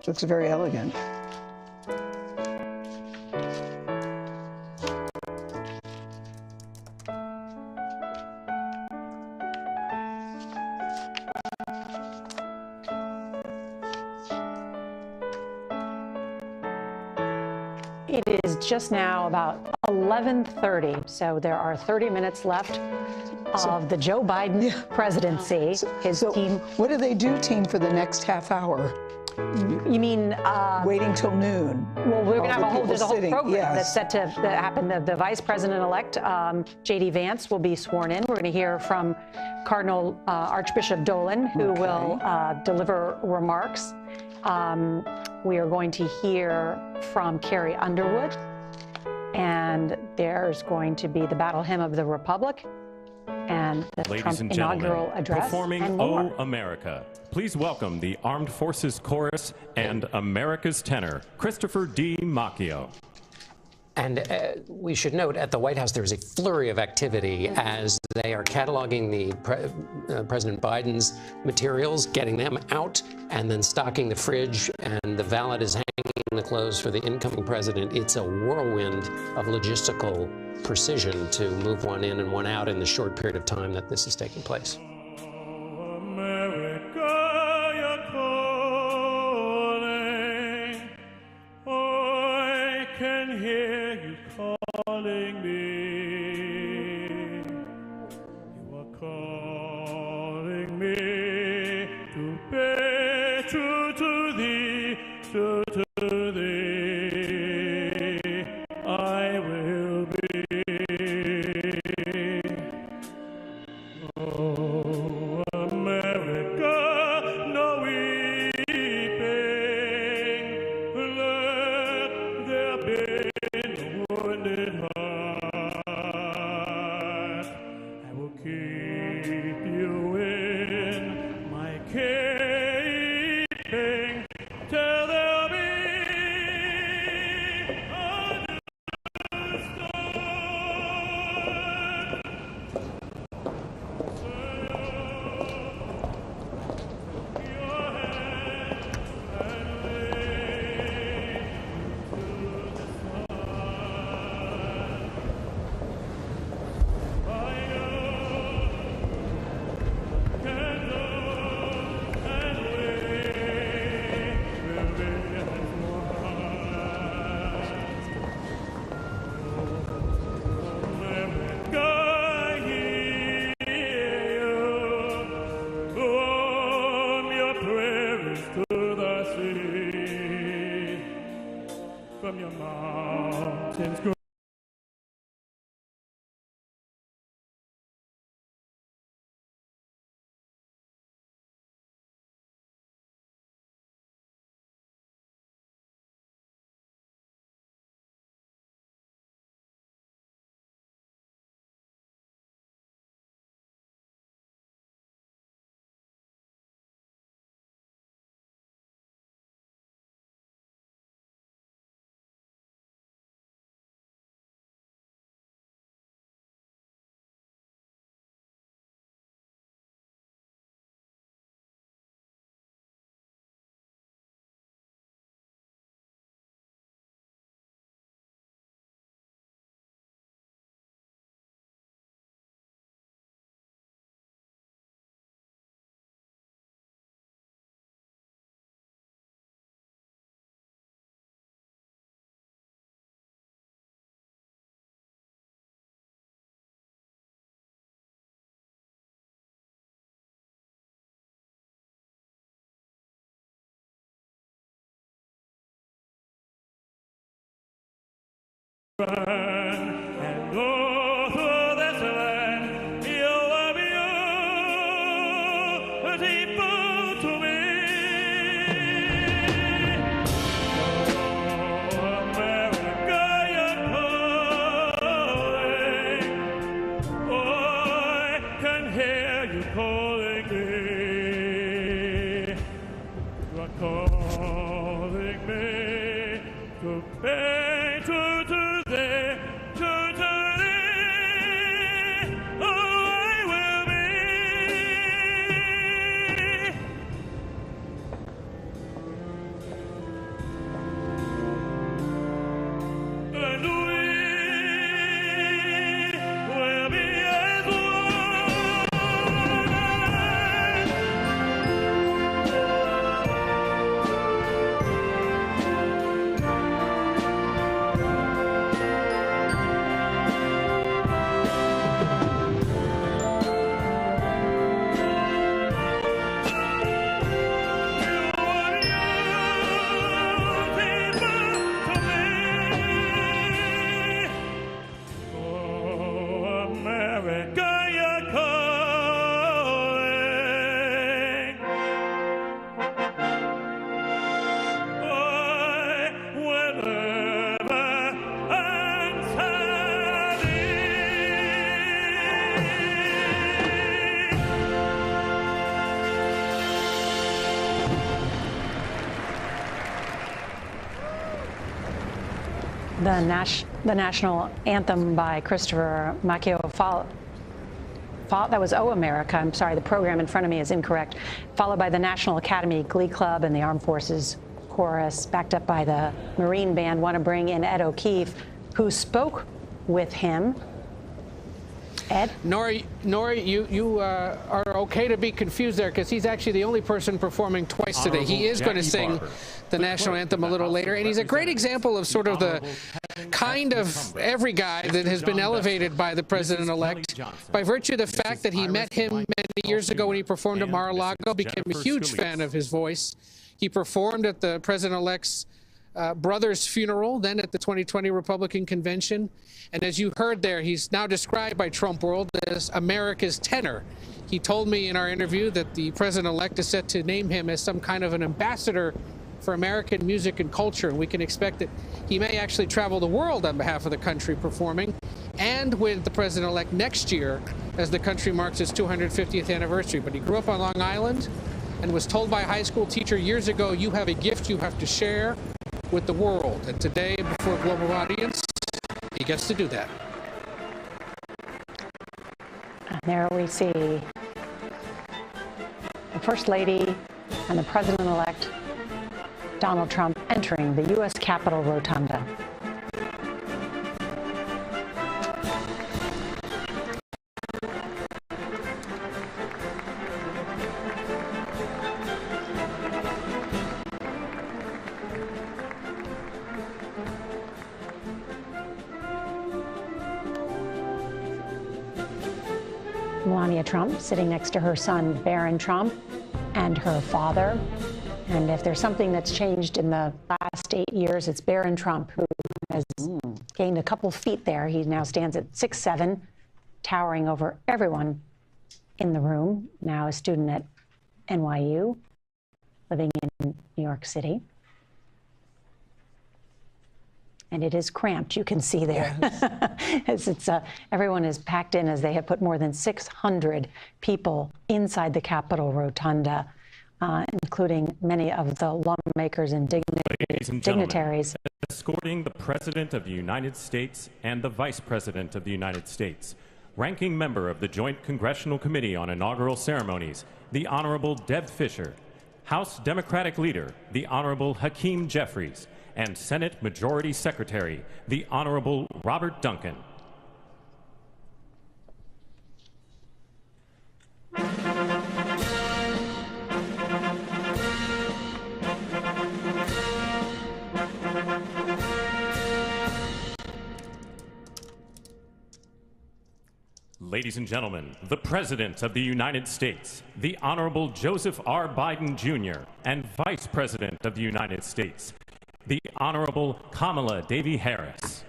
Looks very elegant. It is just now about 11:30, so there are 30 minutes left of the Joe Biden presidency. His team. What do they do, team, for the next half hour? You mean waiting till noon? Well, we're going to have there's a whole program yes. that's set to happen. The Vice President-elect, J.D. Vance, will be sworn in. We're going to hear from Cardinal Archbishop Dolan, who will deliver remarks. We are going to hear from Carrie Underwood, and there's going to be the Battle Hymn of the Republic and the Trump inaugural address. Performing and O America, please welcome the Armed Forces Chorus and America's tenor, Christopher D. Macchio. And we should note, at the White House, there is a flurry of activity as they are cataloging the President Biden's materials, getting them out, and then stocking the fridge, and the valet is hanging the clothes for the incoming president. It's a whirlwind of logistical precision to move one in and one out in the short period of time that this is taking place. Calling me, you are calling me to pay true to thee, true to thee, I will be. Oh, America, no weeping, let there be wounded heart. I will keep you in my keeping till there'll be from your mountains. And all through this land, you will be beautiful to me. Oh, America, you're calling. Oh, I can hear you calling me. You are calling me to pay to The national anthem by Christopher Macchio, that was Oh America. I'm sorry, the program in front of me is incorrect. Followed by the National Academy Glee Club and the Armed Forces Chorus, backed up by the Marine Band. Want to bring in Ed O'Keefe, who spoke with him. Ed? Nora, you are okay to be confused there, because he's actually the only person performing twice today. He is going to sing the national anthem a little later, and he's a great example of sort of the kind of every guy that has been elevated by the president-elect by virtue of the fact that he met him many years ago when he performed at Mar-a-Lago, became a huge fan of his voice. He performed at the president-elect's brother's funeral, then at the 2020 Republican convention. And as you heard there, he's now described by Trump World as America's tenor. He told me in our interview that the president-elect is set to name him as some kind of an ambassador for American music and culture. And we can expect that he may actually travel the world on behalf of the country performing, and with the president-elect next year as the country marks its 250th anniversary. But he grew up on Long Island and was told by a high school teacher years ago, you have a gift you have to share with the world. And today, before a global audience, he gets to do that. And there we see the First Lady and the President-elect Donald Trump entering the U.S. Capitol Rotunda. Melania Trump sitting next to her son, Barron Trump, and her father. And if there's something that's changed in the last 8 years, it's Barron Trump, who has gained a couple feet there. He now stands at 6'7", towering over everyone in the room. Now a student at NYU, living in New York City. And it is cramped, you can see there. Yes. Everyone is packed in, as they have put more than 600 people inside the Capitol Rotunda, including many of the lawmakers and dignitaries. Escorting the President of the United States and the Vice President of the United States, ranking member of the Joint Congressional Committee on Inaugural Ceremonies, the Honorable Deb Fischer, House Democratic Leader, the Honorable Hakeem Jeffries, and Senate Majority Secretary, the Honorable Robert Duncan. Ladies and gentlemen, the President of the United States, the Honorable Joseph R. Biden Jr., and Vice President of the United States, the Honorable Kamala Devi Harris.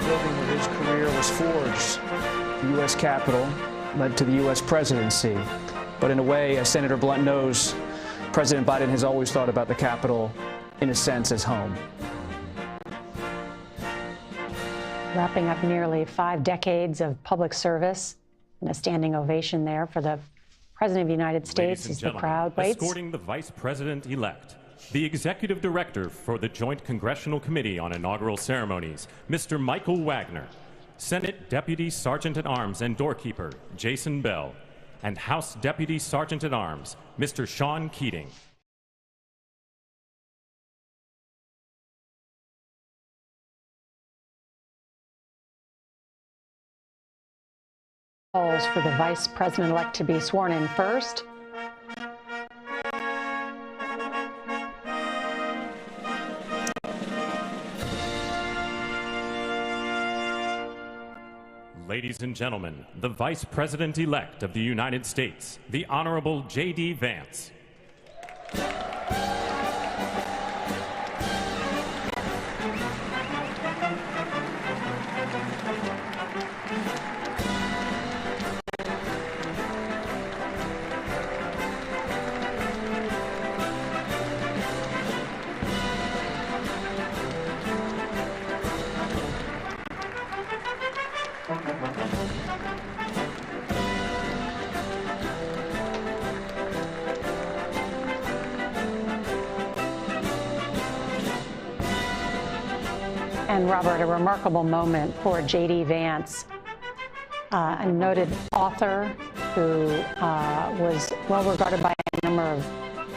Building where his career was forged, the U.S. Capitol led to the U.S. presidency. But in a way, as Senator Blunt knows, President Biden has always thought about the Capitol, in a sense, as home. Wrapping up nearly 5 decades of public service, and a standing ovation there for the President of the United States as the crowd waits. Escorting the Vice President-elect, the Executive Director for the Joint Congressional Committee on Inaugural Ceremonies, Mr. Michael Wagner, Senate Deputy Sergeant-at-Arms and Doorkeeper Jason Bell, and House Deputy Sergeant-at-Arms Mr. Sean Keating. Calls for the Vice President-elect to be sworn in first. Ladies and gentlemen, the Vice President-elect of the United States, the Honorable J.D. Vance. And Robert, a remarkable moment for J.D. Vance, a noted author who was well regarded by a number of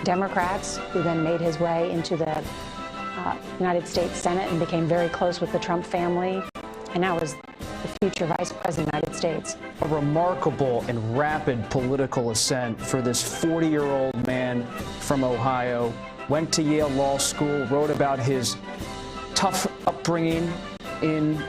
Democrats, who then made his way into the United States Senate and became very close with the Trump family, and now is the future Vice President of the United States. A remarkable and rapid political ascent for this 40-year-old man from Ohio. Went to Yale Law School, wrote about his tough upbringing in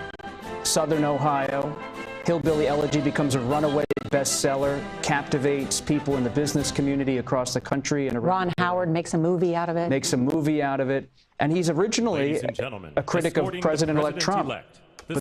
Southern Ohio. Hillbilly Elegy becomes a runaway bestseller, captivates people in the business community across the country. And Ron Howard makes a movie out of it. Makes a movie out of it. And he's originally Ladies and gentlemen, a critic of escorting the President-elect Trump. President-elect